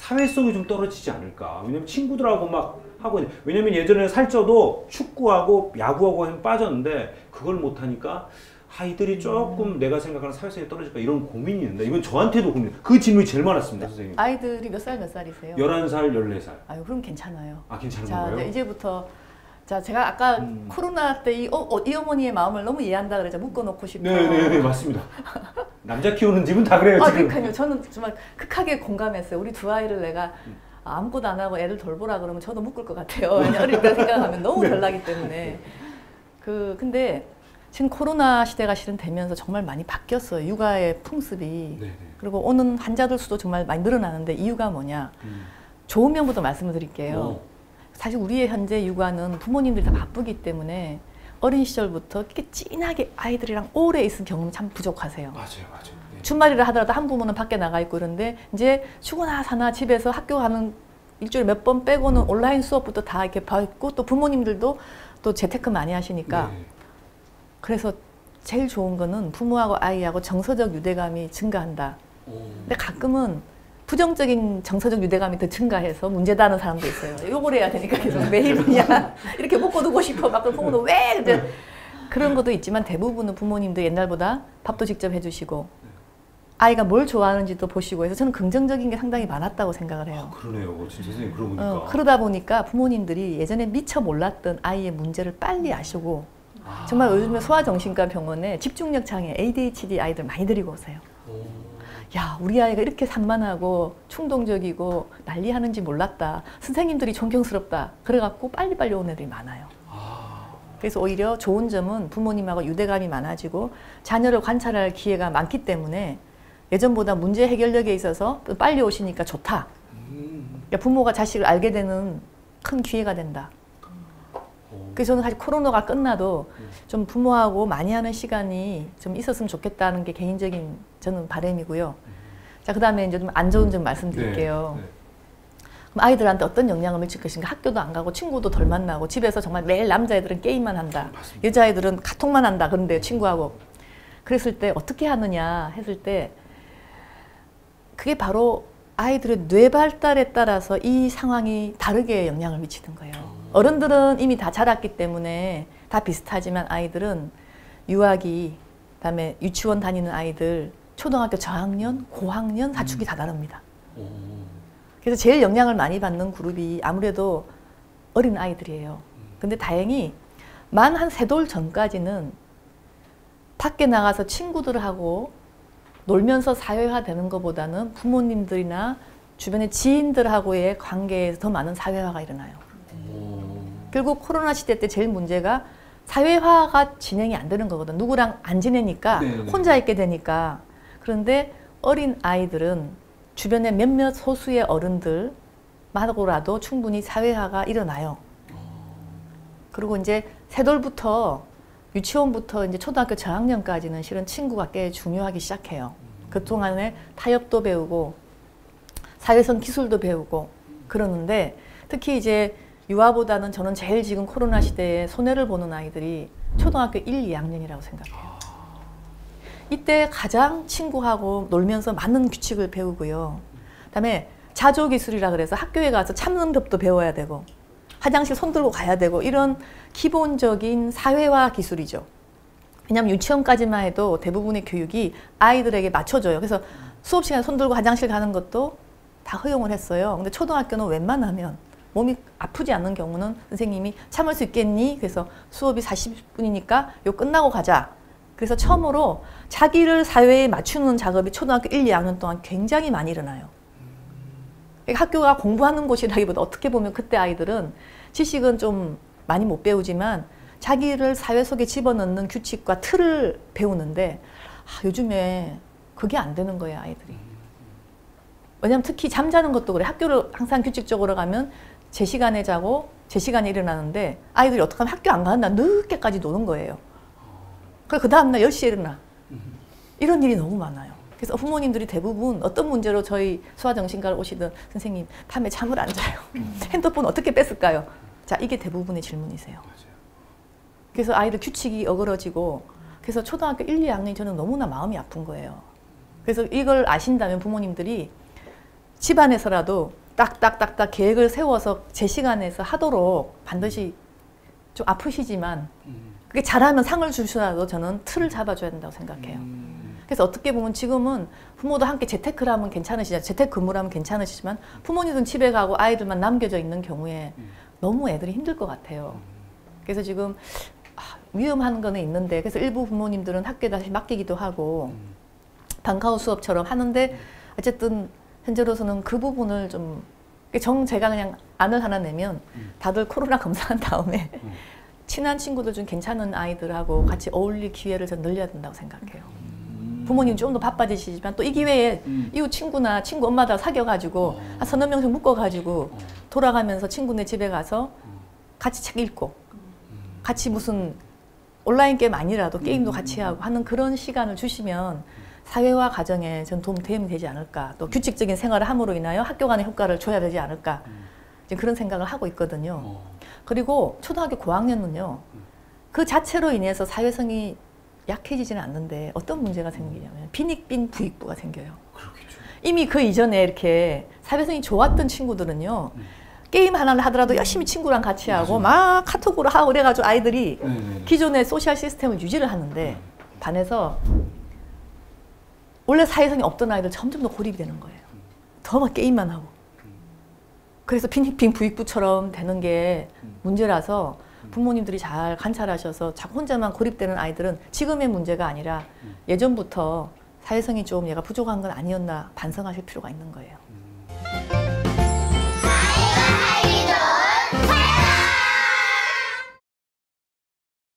사회성이 좀 떨어지지 않을까. 왜냐면 친구들하고 막 하고, 왜냐면 예전에 살쪄도 축구하고 야구하고 빠졌는데 그걸 못하니까 아이들이 조금 내가 생각하는 사회성이 떨어질까 이런 고민이 있는데, 이건 저한테도 고민. 그 질문이 제일 많았습니다, 선생님. 아이들이 몇 살이세요? 11살, 14살. 아유, 그럼 괜찮아요. 아, 괜찮은 자, 건가요? 이제부터 자, 제가 아까 코로나 때 이 어머니의 마음을 너무 이해한다 그러죠. 묶어놓고 싶어. 네, 맞습니다. 남자 키우는 집은 다 그래요, 지금. 그러니까요. 저는 정말 극하게 공감했어요. 우리 두 아이를 내가 아무것도 안 하고 애를 돌보라 그러면 저도 묶을 것 같아요. 어릴 때 생각하면 너무 별나기 때문에. 근데 지금 코로나 시대가 실은 되면서 정말 많이 바뀌었어요. 육아의 풍습이. 네네. 그리고 오는 환자들 수도 정말 많이 늘어나는데 이유가 뭐냐. 좋은 면부터 말씀을 드릴게요. 사실 우리의 현재 육아는 부모님들이 다 바쁘기 때문에 어린 시절부터 이렇게 진하게 아이들이랑 오래 있은 경험이 참 부족하세요. 맞아요. 네. 주말이라 하더라도 한 부모는 밖에 나가 있고 그런데 이제 쉬거나 사나 집에서 학교 가는 일주일에 몇 번 빼고는 온라인 수업부터 다 이렇게 받고, 또 부모님들도 또 재테크 많이 하시니까. 네. 그래서 제일 좋은 거는 부모하고 아이하고 정서적 유대감이 증가한다. 근데 가끔은 부정적인 정서적 유대감이 더 증가해서 문제다는 사람도 있어요. 욕을 해야 되니까 계속 매일 그냥 이렇게 묶어두고 싶어. 막 그럼 부모는 왜? 이제 그런 것도 있지만 대부분은 부모님도 옛날보다 밥도 직접 해주시고 아이가 뭘 좋아하는지도 보시고 해서 저는 긍정적인 게 상당히 많았다고 생각을 해요. 아, 그러네요. 진짜 선생님 그러고 보니까. 그러다 보니까 부모님들이 예전에 미처 몰랐던 아이의 문제를 빨리 아시고 정말 요즘에 소아정신과 병원에 집중력 장애 ADHD 아이들 많이 데리고 오세요. 야, 우리 아이가 이렇게 산만하고 충동적이고 난리하는지 몰랐다. 선생님들이 존경스럽다. 그래갖고 빨리빨리 오는 애들이 많아요. 그래서 오히려 좋은 점은 부모님하고 유대감이 많아지고 자녀를 관찰할 기회가 많기 때문에 예전보다 문제 해결력에 있어서 빨리 오시니까 좋다. 그러니까 부모가 자식을 알게 되는 큰 기회가 된다. 그래서 저는 사실 코로나가 끝나도 좀 부모하고 많이 하는 시간이 좀 있었으면 좋겠다는 게 개인적인 저는 바람이고요. 자, 그 다음에 이제 좀 안 좋은 점 말씀드릴게요. 네. 그럼 아이들한테 어떤 영향을 미칠 것인가. 학교도 안 가고 친구도 덜 만나고 집에서 정말 매일 남자애들은 게임만 한다. 맞습니다. 여자애들은 카톡만 한다. 그런데 친구하고. 그랬을 때 어떻게 하느냐 했을 때 그게 바로 아이들의 뇌 발달에 따라서 이 상황이 다르게 영향을 미치는 거예요. 어른들은 이미 다 자랐기 때문에 다 비슷하지만 아이들은 유아기, 그다음에 유치원 다니는 아이들, 초등학교 저학년, 고학년 사춘기 다 다릅니다. 그래서 제일 영향을 많이 받는 그룹이 아무래도 어린 아이들이에요. 근데 다행히 만 한 3돌 전까지는 밖에 나가서 친구들하고 놀면서 사회화되는 것보다는 부모님들이나 주변의 지인들하고의 관계에서 더 많은 사회화가 일어나요. 결국 코로나 시대 때 제일 문제가 사회화가 진행이 안 되는 거거든. 누구랑 안 지내니까 혼자 있게 되니까. 그런데 어린 아이들은 주변에 몇몇 소수의 어른들하고라도 충분히 사회화가 일어나요. 그리고 이제 3돌부터 유치원부터 이제 초등학교 저학년까지는 실은 친구가 꽤 중요하기 시작해요. 그동안에 타협도 배우고 사회성 기술도 배우고 그러는데 특히 이제 유아보다는 저는 제일 지금 코로나 시대에 손해를 보는 아이들이 초등학교 1, 2학년이라고 생각해요. 이때 가장 친구하고 놀면서 많은 규칙을 배우고요. 그다음에 자조기술이라 그래서 학교에 가서 참는 법도 배워야 되고 화장실 손 들고 가야 되고 이런 기본적인 사회화 기술이죠. 왜냐하면 유치원까지만 해도 대부분의 교육이 아이들에게 맞춰줘요. 그래서 수업 시간에 손 들고 화장실 가는 것도 다 허용을 했어요. 근데 초등학교는 웬만하면 몸이 아프지 않는 경우는 선생님이 참을 수 있겠니? 그래서 수업이 40분이니까 요 끝나고 가자. 그래서 처음으로 자기를 사회에 맞추는 작업이 초등학교 1, 2학년 동안 굉장히 많이 일어나요. 학교가 공부하는 곳이라기보다 어떻게 보면 그때 아이들은 지식은 좀 많이 못 배우지만 자기를 사회 속에 집어넣는 규칙과 틀을 배우는데 요즘에 그게 안 되는 거예요, 아이들이. 왜냐면 특히 잠자는 것도 그래. 학교를 항상 규칙적으로 가면 제 시간에 자고 제 시간에 일어나는데 아이들이 어떻게 하면 학교 안 가는 날 늦게까지 노는 거예요. 그래서 그 다음날 10시에 일어나. 이런 일이 너무 많아요. 그래서 부모님들이 대부분 어떤 문제로 저희 소아정신과를 오시든 선생님 밤에 잠을 안 자요. 핸드폰 어떻게 뺐을까요? 자, 이게 대부분의 질문이세요. 그래서 아이들 규칙이 어그러지고 그래서 초등학교 1, 2학년이 저는 너무나 마음이 아픈 거예요. 그래서 이걸 아신다면 부모님들이 집안에서라도 딱딱딱딱 계획을 세워서 제 시간에서 하도록 반드시 좀 아프시지만 그게 잘하면 상을 주시더라도 저는 틀을 잡아줘야 된다고 생각해요. 그래서 어떻게 보면 지금은 부모도 함께 재테크를 하면 괜찮으시죠. 재택근무를 하면 괜찮으시지만 부모님은 집에 가고 아이들만 남겨져 있는 경우에 너무 애들이 힘들 것 같아요. 그래서 지금 위험한 거는 있는데 그래서 일부 부모님들은 학교에 다시 맡기기도 하고 방과후 수업처럼 하는데 어쨌든 현재로서는 그 부분을 좀 제가 그냥 안을 하나 내면 다들 코로나 검사한 다음에 친한 친구들 중 괜찮은 아이들하고 같이 어울릴 기회를 좀 늘려야 된다고 생각해요. 부모님 좀 더 바빠지시지만 또 이 기회에 이웃 친구나 친구 엄마들 사귀어가지고 한 서너 명씩 묶어가지고 돌아가면서 친구네 집에 가서 같이 책 읽고 같이 무슨 온라인 게임 아니라도 게임도 같이 하고 하는 그런 시간을 주시면 사회와 가정에 전 도움이 되지 않을까. 또 규칙적인 생활을 함으로 인하여 학교 간의 효과를 줘야 되지 않을까. 지금 그런 생각을 하고 있거든요. 그리고 초등학교 고학년은요. 그 자체로 인해서 사회성이 약해지지는 않는데 어떤 문제가 생기냐면 빈익빈 부익부가 생겨요. 그렇겠죠. 이미 그 이전에 이렇게 사회성이 좋았던 친구들은요. 게임 하나를 하더라도 열심히 친구랑 같이 하고 막 카톡으로 하고 그래가지고 아이들이 기존의 소셜 시스템을 유지를 하는데 반해서 원래 사회성이 없던 아이들 점점 더 고립이 되는 거예요. 더 막 게임만 하고. 그래서 빈익빈 부익부처럼 되는 게 문제라서 부모님들이 잘 관찰하셔서 자꾸 혼자만 고립되는 아이들은 지금의 문제가 아니라 예전부터 사회성이 좀 얘가 부족한 건 아니었나 반성하실 필요가 있는 거예요.